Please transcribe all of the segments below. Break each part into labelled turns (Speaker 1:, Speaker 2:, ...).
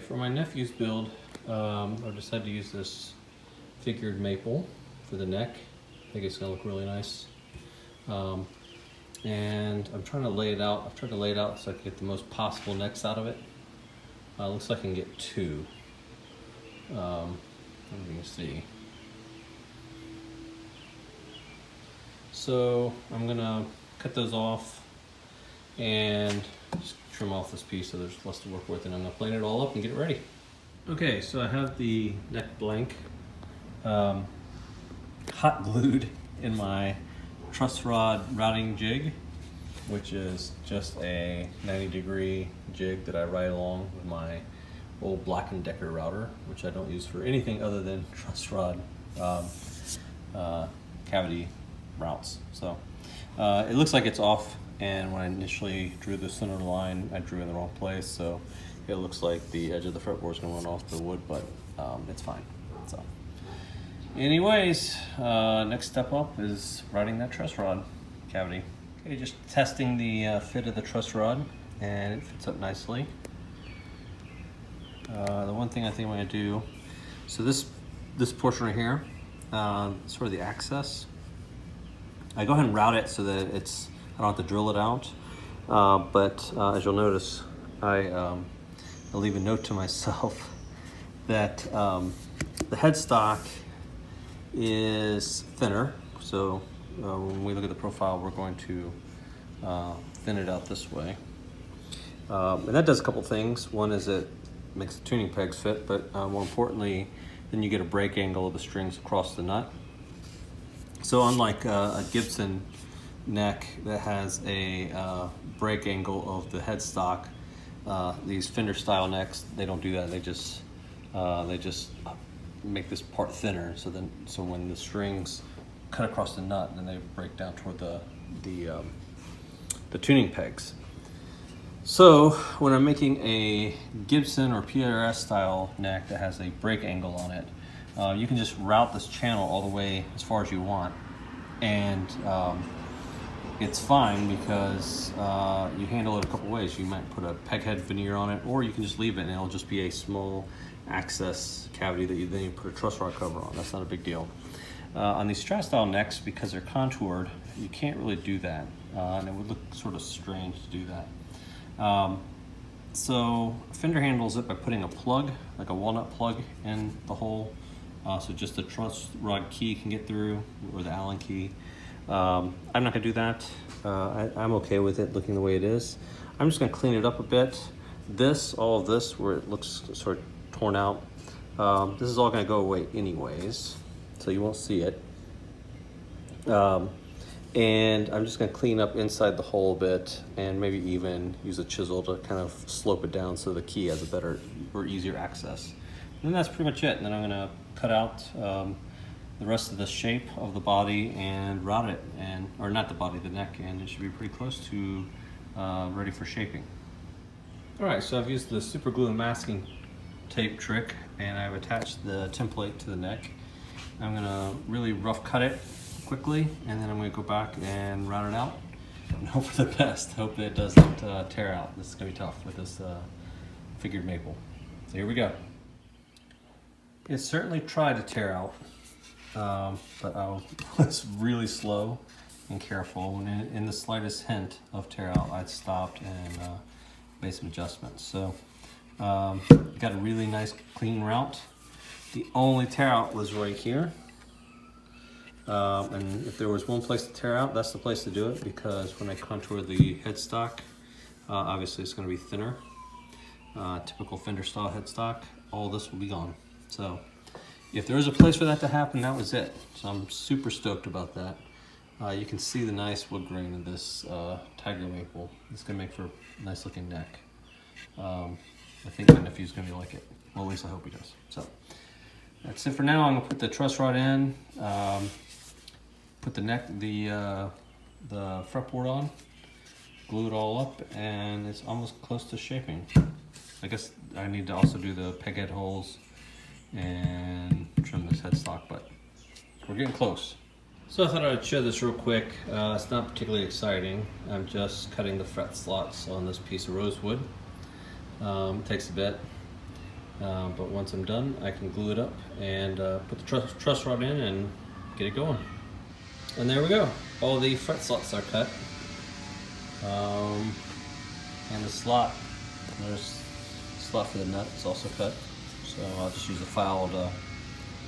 Speaker 1: For my nephew's build, I've decided to use this figured maple for the neck. I think it's going to look really nice. And I'm trying to lay it out. I've tried to lay it out so I can get the most possible necks out of it. Looks like I can get two. Let me see. So I'm going to cut those off and just trim off this piece so there's less to work with, and I'm going to plane it all up and get it ready. Okay, so I have the neck blank hot glued in my truss rod routing jig, which is just a 90-degree jig that I ride along with my old Black & Decker router, which I don't use for anything other than truss rod cavity routes. So it looks like it's off, and when I initially drew the center line, I drew in the wrong place, so it looks like the edge of the fretboard is going to run off the wood, but it's fine. So anyways, next step up is routing that truss rod cavity. Okay, just testing the fit of the truss rod, and it fits up nicely. The one thing I think I'm going to do, so this portion right here, sort of the access, I go ahead and route it so that I don't have to drill it out, but as you'll notice, I'll leave a note to myself that the headstock is thinner, so when we look at the profile, we're going to thin it out this way. And that does a couple things. One is it makes the tuning pegs fit, but more importantly, then you get a break angle of the strings across the nut. So unlike a Gibson neck that has a break angle of the headstock, these fender style necks, they don't do that. They just make this part thinner, so when the strings cut across the nut, then they break down toward the tuning pegs. So when I'm making a Gibson or PRS style neck that has a break angle on it, you can just route this channel all the way as far as you want, and it's fine because you handle it a couple ways. You might put a peghead veneer on it, or you can just leave it and it'll just be a small access cavity that then you put a truss rod cover on. That's not a big deal. On these Strat style necks, because they're contoured, you can't really do that, and it would look sort of strange to do that. So Fender handles it by putting a plug, like a walnut plug, in the hole, so just the truss rod key can get through, or the Allen key. I'm not gonna do that. I'm okay with it looking the way it is. I'm just gonna clean it up a bit. All of this, where it looks sort of torn out, this is all gonna go away anyways, so you won't see it. And I'm just gonna clean up inside the hole a bit, and maybe even use a chisel to kind of slope it down so the key has a better or easier access. And that's pretty much it. And then I'm gonna cut out the rest of the shape of the body and route it, or not the body, the neck, and it should be pretty close to ready for shaping. All right, so I've used the super glue and masking tape trick, and I've attached the template to the neck. I'm gonna really rough cut it quickly, and then I'm gonna go back and route it out and hope for the best. Hope that it doesn't tear out. This is gonna be tough with this figured maple. So here we go. It certainly tried to tear out, but I was really slow and careful. When in the slightest hint of tear out, I stopped and made some adjustments. So got a really nice clean route. The only tear out was right here. And if there was one place to tear out, that's the place to do it, because when I contour the headstock, obviously it's going to be thinner. Typical Fender style headstock, all this will be gone. So if there was a place for that to happen, that was it. So I'm super stoked about that. You can see the nice wood grain of this tiger maple. It's going to make for a nice looking neck. I think my nephew's going to like it. Well, at least I hope he does. So that's it for now. I'm going to put the truss rod in. Put the fretboard on, glue it all up, and it's almost close to shaping. I guess I need to also do the peghead holes and trim this headstock, but we're getting close. So I thought I'd show this real quick. It's not particularly exciting. I'm just cutting the fret slots on this piece of rosewood. It takes a bit. But once I'm done, I can glue it up and put the truss rod in and get it going. And there we go. All the fret slots are cut. And the slot, there's a slot for the nut is also cut. So I'll just use a file to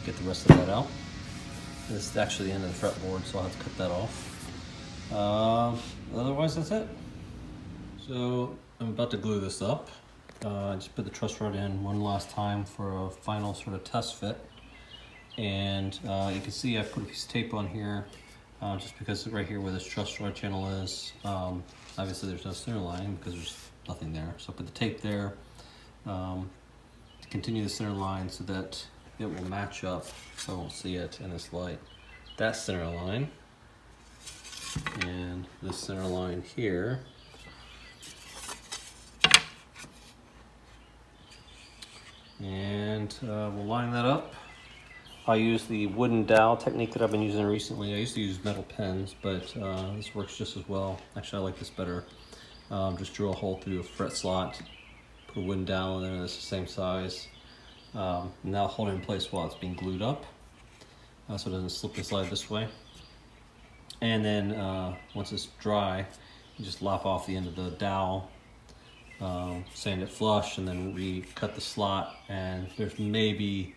Speaker 1: get the rest of that out. This is actually the end of the fretboard, so I'll have to cut that off. Otherwise, that's it. So I'm about to glue this up. I just put the truss rod in one last time for a final sort of test fit. And you can see I've put a piece of tape on here just because right here where this truss rod channel is, obviously there's no center line because there's nothing there. So I put the tape there to continue the center line so that it will match up, so I won't see it in this light. That center line and this center line here. And we'll line that up. I'll use the wooden dowel technique that I've been using recently. I used to use metal pens, but this works just as well. Actually, I like this better. Just drill a hole through a fret slot, put a wooden dowel in there that's the same size. Now hold it in place while it's being glued up, so it doesn't slip and slide this way. And then once it's dry, you just lop off the end of the dowel, sand it flush, and then recut the slot. And there's maybe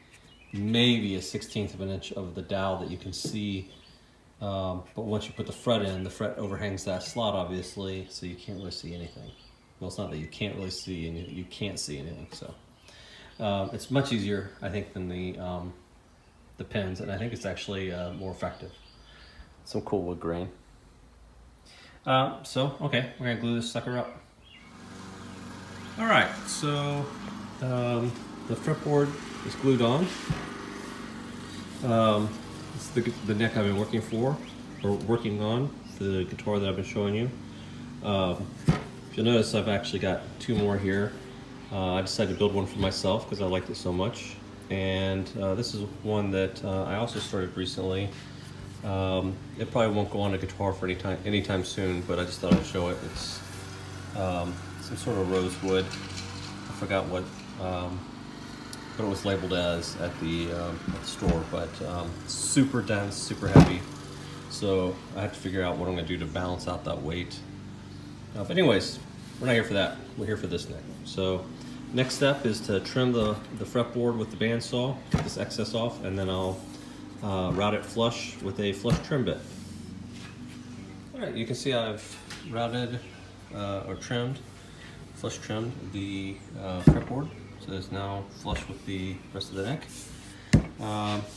Speaker 1: a 1/16 of an inch of the dowel that you can see. But once you put the fret in, the fret overhangs that slot, obviously, so you can't really see anything. Well, it's not that you can't really see anything, you can't see anything. So it's much easier, I think, than the pens, and I think it's actually more effective. Some cool wood grain. Okay, we're gonna glue this sucker up. All right, so the fretboard is glued on. It's the neck I've been working on for the guitar that I've been showing you. If you'll notice, I've actually got two more here. I decided to build one for myself because I liked it so much. And this is one that I also started recently. It probably won't go on a guitar for anytime soon, but I just thought I'd show it. It's some sort of rosewood. I forgot what it was labeled as at the store, but super dense, super heavy. So I have to figure out what I'm going to do to balance out that weight. But anyways, we're not here for that. We're here for this neck. So next step is to trim the fretboard with the bandsaw, get this excess off, and then I'll route it flush with a flush trim bit. All right, you can see I've routed or flush trimmed the fretboard. So it's now flush with the rest of the neck.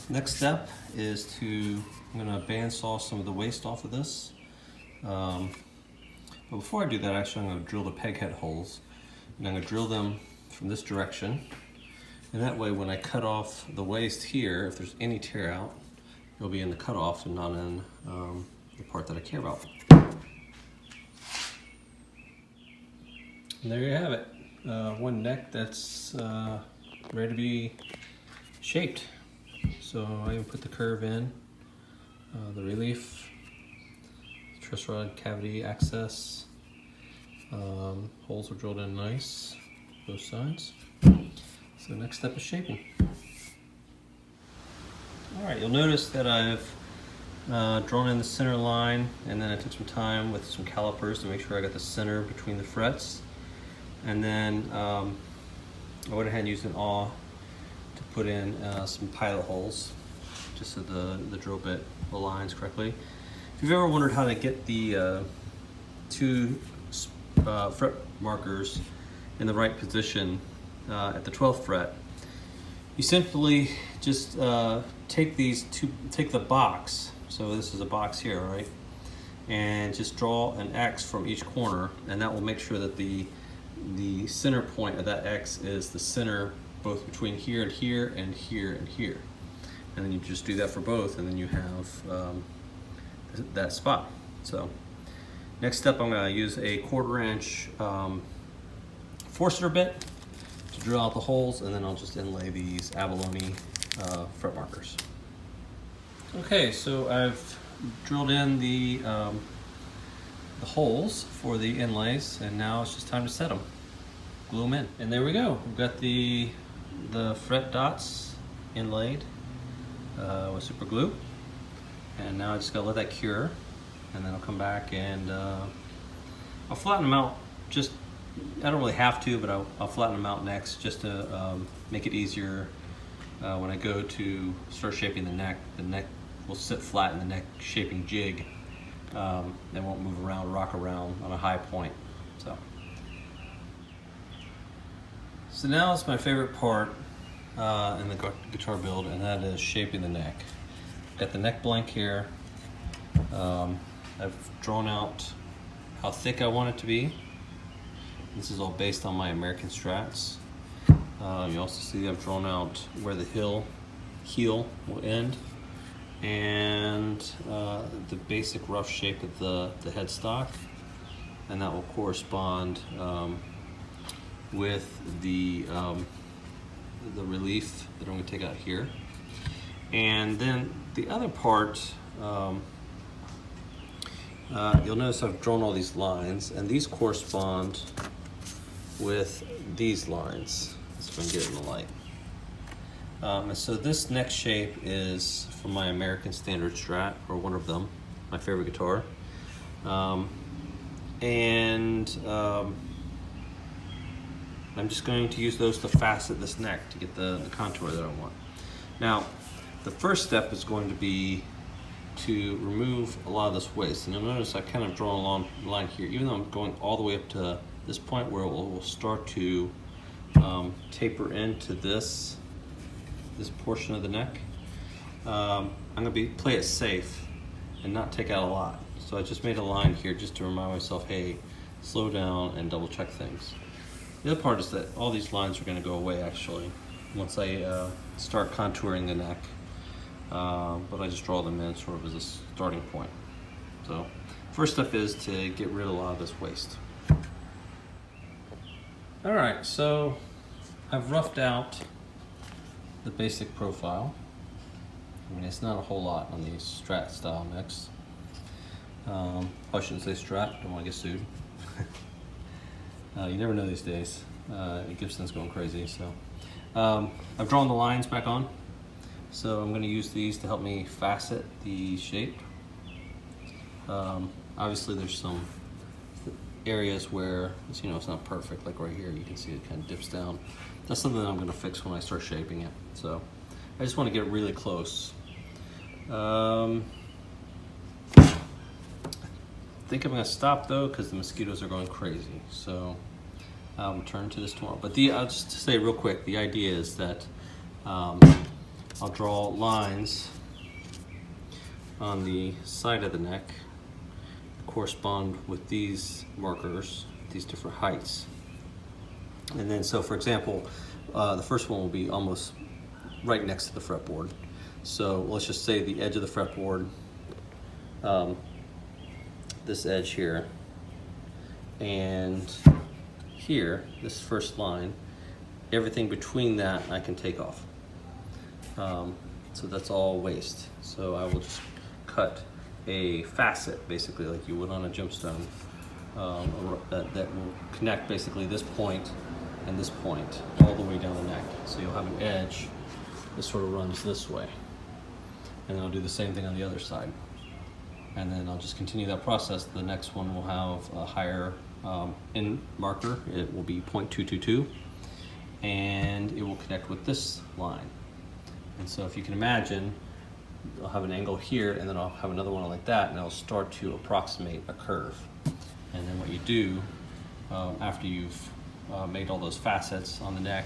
Speaker 1: Next step is I'm gonna bandsaw some of the waste off of this. But before I do that, actually I'm gonna drill the peghead holes. And I'm gonna drill them from this direction. And that way when I cut off the waste here, if there's any tear out, it'll be in the cutoff and not in the part that I care about. And there you have it. One neck that's ready to be shaped. So I even put the curve in, the relief, truss rod cavity access, holes are drilled in nice, both sides. So next step is shaping. All right, you'll notice that I've drawn in the center line, and then I took some time with some calipers to make sure I got the center between the frets. And then I went ahead and used an awl to put in some pilot holes, just so the drill bit aligns correctly. If you've ever wondered how to get the two fret markers in the right position at the 12th fret, you simply just take the box. So this is a box here, right? And just draw an X from each corner, and that will make sure that the center point of that X is the center both between here and here and here and here. And then you just do that for both, and then you have that spot. So next step, I'm going to use a 1/4 inch Forstner bit to drill out the holes, and then I'll just inlay these abalone fret markers. Okay, so I've drilled in the holes for the inlays, and now it's just time to set them. Glue them in. And there we go. We've got the the fret dots inlaid with super glue, and now I just gotta let that cure, and then I'll come back and I'll flatten them out. Just, I don't really have to, but I'll flatten them out next just to make it easier when I go to start shaping the neck. The neck will sit flat in the neck shaping jig. They won't move around, rock around on a high point. So now it's my favorite part in the guitar build, and that is shaping the neck. Got the neck blank here. I've drawn out how thick I want it to be. This is all based on my American Strats. You also see I've drawn out where the heel will end, and the basic rough shape of the headstock, and that will correspond with the relief that I'm going to take out here. And then the other part, you'll notice I've drawn all these lines, and these correspond with these lines. Let's see if I can get it in the light. And so this neck shape is from my American Standard Strat, or one of them, my favorite guitar. I'm just going to use those to facet this neck to get the contour that I want. Now, the first step is going to be to remove a lot of this waste. And you'll notice I kind of draw a long line here, even though I'm going all the way up to this point where it will start to taper into this portion of the neck. I'm going to play it safe and not take out a lot. So I just made a line here just to remind myself, hey, slow down and double check things. The other part is that all these lines are going to go away actually once I start contouring the neck, but I just draw them in sort of as a starting point. So first step is to get rid of a lot of this waste. All right, so I've roughed out the basic profile. I mean, it's not a whole lot on these Strat style necks. I shouldn't say Strat, don't want to get sued. You never know these days. Gibson's going crazy. So I've drawn the lines back on. So I'm going to use these to help me facet the shape. Obviously there's some areas where it's not perfect, like right here you can see it kind of dips down. That's something that I'm going to fix when I start shaping it. So I just want to get really close. I think I'm going to stop though because the mosquitoes are going crazy. So I'll return to this tomorrow. But I'll just say real quick, the idea is that I'll draw lines on the side of the neck that correspond with these markers, these different heights. And then, so for example, the first one will be almost right next to the fretboard. So let's just say the edge of the fretboard, this edge here, and here, this first line, everything between that I can take off. So that's all waste. So I will just cut a facet, basically like you would on a gemstone, that will connect basically this point and this point all the way down the neck. So you'll have an edge that sort of runs this way. And then I'll do the same thing on the other side. And then I'll just continue that process. The next one will have a higher end marker. It will be 0.222, and it will connect with this line. And so if you can imagine, I'll have an angle here, and then I'll have another one like that, and it'll start to approximate a curve. And then what you do, after you've made all those facets on the neck,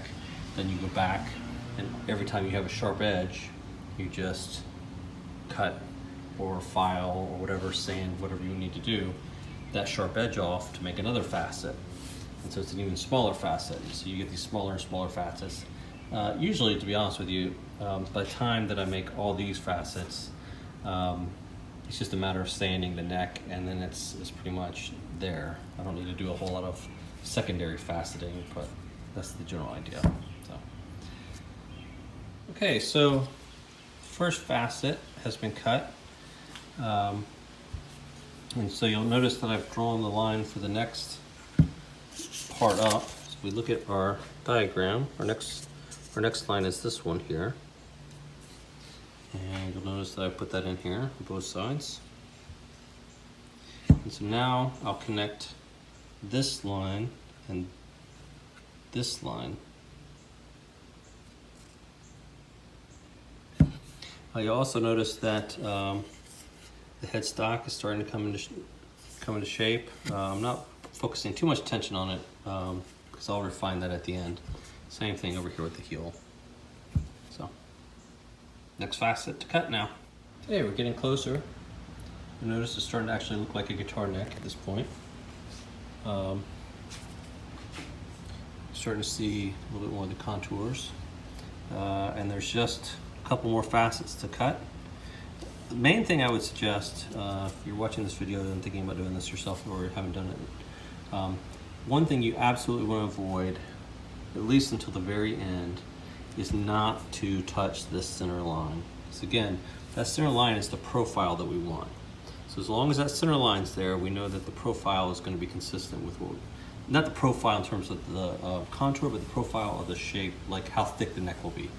Speaker 1: then you go back, and every time you have a sharp edge, you just cut or file or whatever, sand, whatever you need to do, that sharp edge off to make another facet. And so it's an even smaller facet. So you get these smaller and smaller facets. Usually, to be honest with you, by the time that I make all these facets, it's just a matter of sanding the neck, and then it's pretty much there. I don't need to do a whole lot of secondary faceting, but that's the general idea. So, okay, so first facet has been cut. And so you'll notice that I've drawn the line for the next part up. So if we look at our diagram, our next Our next line is this one here. And you'll notice that I put that in here on both sides. And so now I'll connect this line and this line. You also notice that the headstock is starting to come into shape. I'm not focusing too much attention on it because I'll refine that at the end. Same thing over here with the heel. So, next facet to cut now. Okay, we're getting closer. You notice it's starting to actually look like a guitar neck at this point. Starting to see a little bit more of the contours. And there's just a couple more facets to cut. The main thing I would suggest, if you're watching this video and thinking about doing this yourself or haven't done it, one thing you absolutely want to avoid, at least until the very end, is not to touch this center line. So again, that center line is the profile that we want. So as long as that center line's there, we know that the profile is going to be consistent with what, not the profile in terms of the contour, but the profile of the shape, like how thick the neck will be.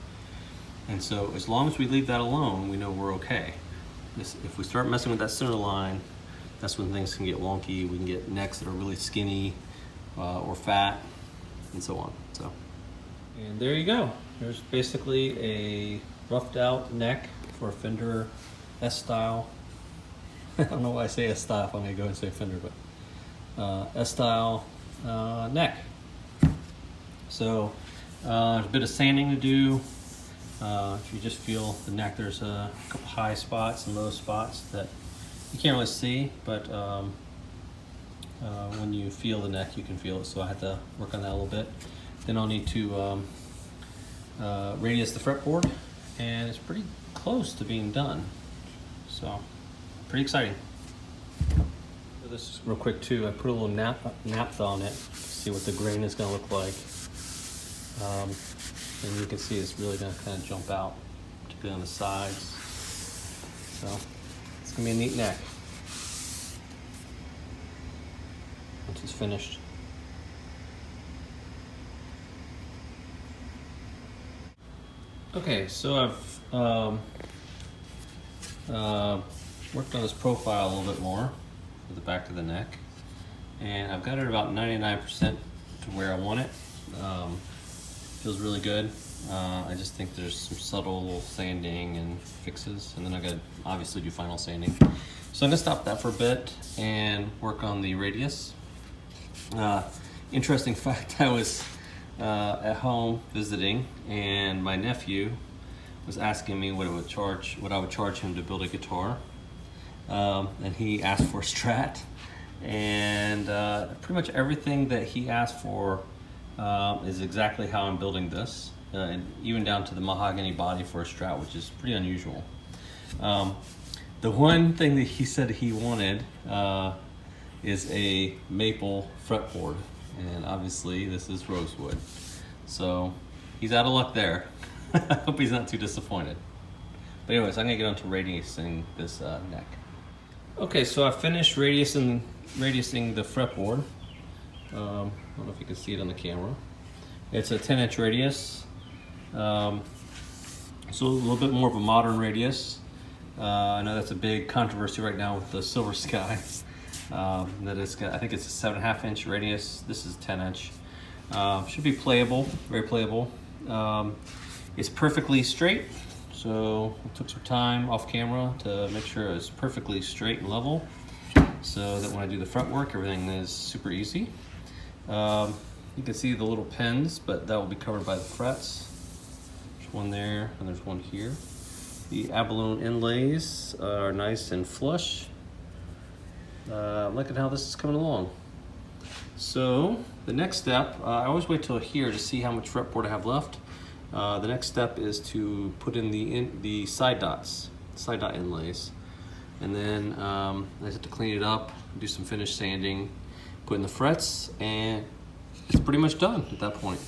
Speaker 1: And so as long as we leave that alone, we know we're okay. If we start messing with that center line, that's when things can get wonky. We can get necks that are really skinny or fat and so on. So, and there you go. There's basically a roughed out neck for a Fender S-style. I don't know why I say S-style if I'm gonna go and say Fender, but S-style neck. So there's a bit of sanding to do. If you just feel the neck, there's a couple high spots and low spots that you can't really see, but when you feel the neck, you can feel it. So I had to work on that a little bit. Then I'll need to radius the fretboard, and it's pretty close to being done. So pretty exciting. This is real quick too. I put a little naphtha on it to see what the grain is going to look like. And you can see it's really going to kind of jump out, particularly on the sides. So it's going to be a neat neck once it's finished. Okay, so I've worked on this profile a little bit more for the back of the neck, and I've got it about 99% to where I want it. Feels really good. I just think there's some subtle sanding and fixes, and then I got to obviously do final sanding. So I'm gonna stop that for a bit and work on the radius. Interesting fact, I was at home visiting, and my nephew was asking me what I would charge him to build a guitar, and he asked for a Strat, and pretty much everything that he asked for is exactly how I'm building this, and even down to the mahogany body for a Strat, which is pretty unusual. The one thing that he said he wanted is a maple fretboard, and obviously this is rosewood, so he's out of luck there. I hope he's not too disappointed. But anyways, I'm gonna get on to radiusing this neck. Okay, so I finished radiusing the fretboard. I don't know if you can see it on the camera. It's a 10-inch radius. So a little bit more of a modern radius. I know that's a big controversy right now with the Silver Sky. That it's got, I think it's a 7.5-inch radius. This is 10-inch. Should be playable, very playable. It's perfectly straight. So I took some time off camera to make sure it's perfectly straight and level, so that when I do the front work, everything is super easy. You can see the little pins, but that will be covered by the frets. There's one there, and there's one here. The abalone inlays are nice and flush. I'm liking how this is coming along. So the next step, I always wait till here to see how much fretboard I have left. The next step is to put in the side dot inlays, and then I have to clean it up, do some finish sanding, put in the frets, and it's pretty much done at that point.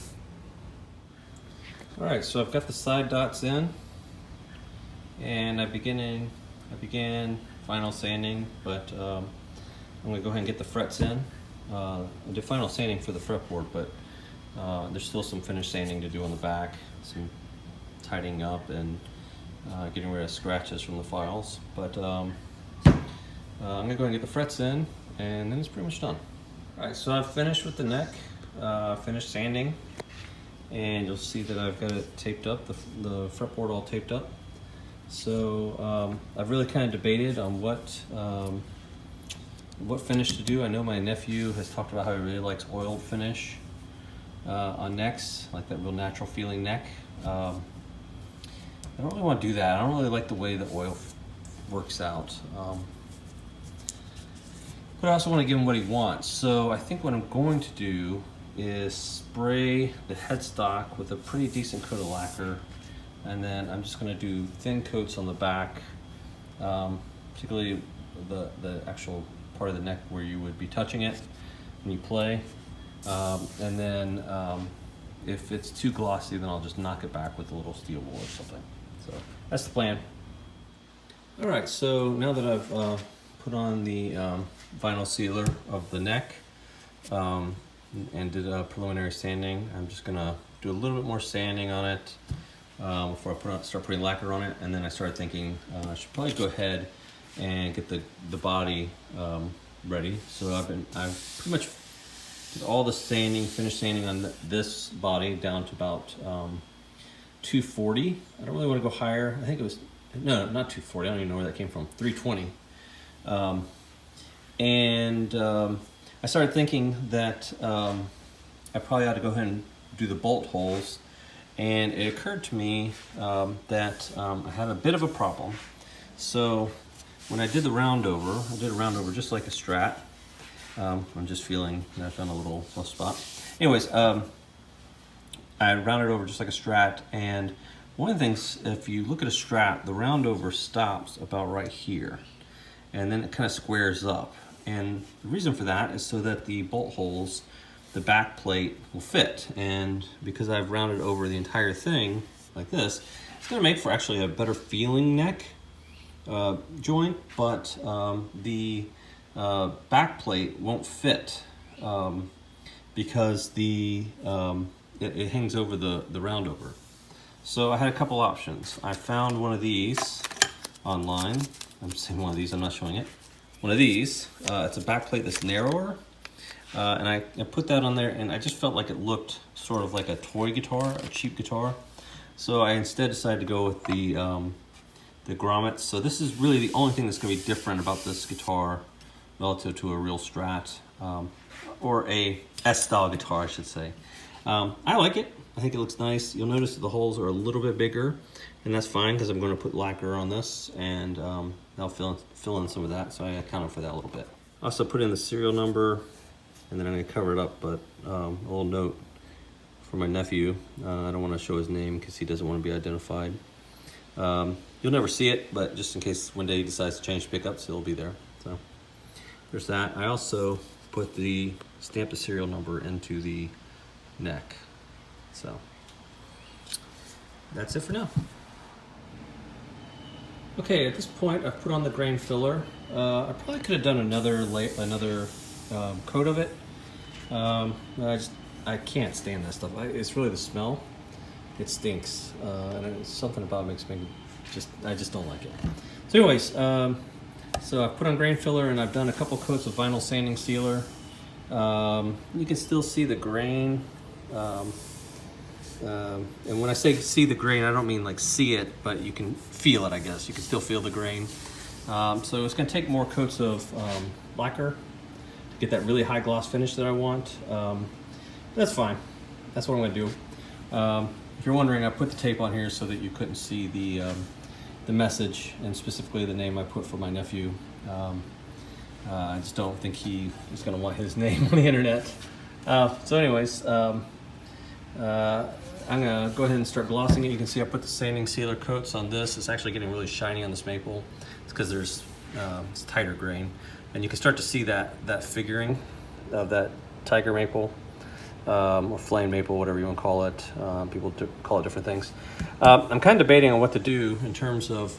Speaker 1: All right, so I've got the side dots in, and I began final sanding, but I'm gonna go ahead and get the frets in. I did final sanding for the fretboard, but There's still some finish sanding to do on the back, some tidying up and getting rid of scratches from the files. But I'm gonna go ahead and get the frets in, and then it's pretty much done. All right, so I've finished with the neck, finished sanding, and you'll see that I've got it taped up, the fretboard all taped up. So I've really kind of debated on what finish to do. I know my nephew has talked about how he really likes oiled finish on necks, like that real natural feeling neck. I don't really want to do that. I don't really like the way the oil works out. But I also want to give him what he wants. So I think what I'm going to do is spray the headstock with a pretty decent coat of lacquer, and then I'm just going to do thin coats on the back, particularly the actual part of the neck where you would be touching it when you play. And then if it's too glossy, then I'll just knock it back with a little steel wool or something. So that's the plan. All right, so now that I've put on the vinyl sealer of the neck and did a preliminary sanding, I'm just gonna do a little bit more sanding on it before I start putting lacquer on it. And then I started thinking I should probably go ahead and get the body ready. So I've pretty much did all the sanding, finished sanding on this body down to about 240. I don't really want to go higher. I think it was, no, not 240. I don't even know where that came from. 320. I started thinking that I probably ought to go ahead and do the bolt holes. And it occurred to me that I had a bit of a problem. So when I did the roundover, I did a roundover just like a Strat. I'm just feeling that I found a little spot. Anyways, I rounded over just like a Strat, and one of the things, if you look at a Strat, the roundover stops about right here, and then it kind of squares up. And the reason for that is so that the bolt holes, the back plate, will fit. And because I've rounded over the entire thing like this, it's going to make for actually a better feeling neck joint, but the back plate won't fit because it hangs over the roundover. So I had a couple options. I found one of these online. I'm saying one of these, I'm not showing it. One of these, it's a back plate that's narrower. And I put that on there, and I just felt like it looked sort of like a toy guitar, a cheap guitar. So I instead decided to go with the grommets. So this is really the only thing that's going to be different about this guitar relative to a real Strat, or a S-style guitar, I should say. I like it. I think it looks nice. You'll notice that the holes are a little bit bigger, and that's fine because I'm going to put lacquer on this, and I'll fill in some of that, so I accounted for that a little bit. I also put in the serial number, and then I'm going to cover it up, but a little note for my nephew. I don't want to show his name because he doesn't want to be identified. You'll never see it, but just in case one day he decides to change pickups, it'll be there. So there's that. I also put the stamp the serial number into the neck. So that's it for now. Okay, at this point I've put on the grain filler. I probably could have done another coat of it. I can't stand that stuff. It's really the smell. It stinks, and it's something about it makes me I just don't like it. So anyways, so I've put on grain filler, and I've done a couple coats of vinyl sanding sealer. You can still see the grain. And when I say see the grain, I don't mean like see it, but you can feel it, I guess. You can still feel the grain. So it's going to take more coats of lacquer to get that really high gloss finish that I want. That's fine. That's what I'm going to do. If you're wondering, I put the tape on here so that you couldn't see the message, and specifically the name I put for my nephew. I just don't think he is going to want his name on the internet. So anyways, I'm going to go ahead and start glossing it. You can see I put the sanding sealer coats on this. It's actually getting really shiny on this maple. It's because there's it's tighter grain. And you can start to see that figuring of that tiger maple, or flame maple, whatever you want to call it. People call it different things. I'm kind of debating on what to do in terms of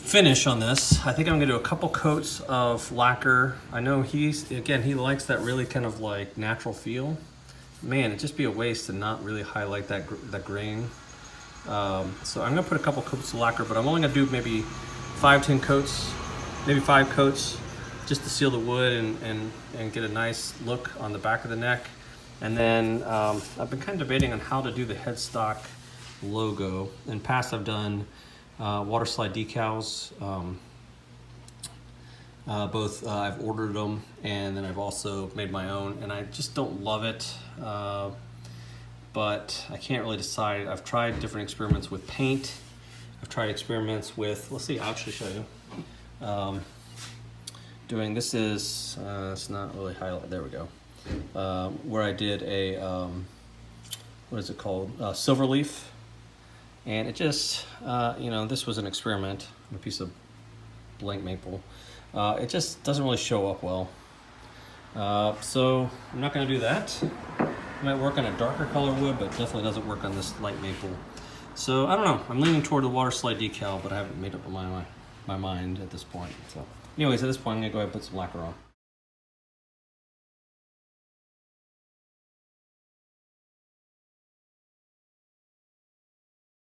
Speaker 1: finish on this, I think I'm gonna do a couple coats of lacquer. I know he likes that really kind of like natural feel. Man, it'd just be a waste to not really highlight that grain. So I'm gonna put a couple coats of lacquer, but I'm only gonna do maybe 5-10 coats, maybe 5 coats, just to seal the wood and get a nice look on the back of the neck. And then I've been kind of debating on how to do the headstock logo. In past, I've done water slide decals. I've ordered them, and then I've also made my own, and I just don't love it. But I can't really decide. I've tried different experiments with paint. I've tried experiments with, let's see, I'll actually show you. Doing, this is, it's not really highlight, there we go. Where I did a, what is it called? Silver leaf. And it just, you know, this was an experiment, a piece of blank maple. It just doesn't really show up well. So I'm not gonna do that. It might work on a darker color wood, but definitely doesn't work on this light maple. So I don't know, I'm leaning toward the water slide decal, but I haven't made up my mind at this point. So anyways, at this point, I'm gonna go ahead and put some lacquer on.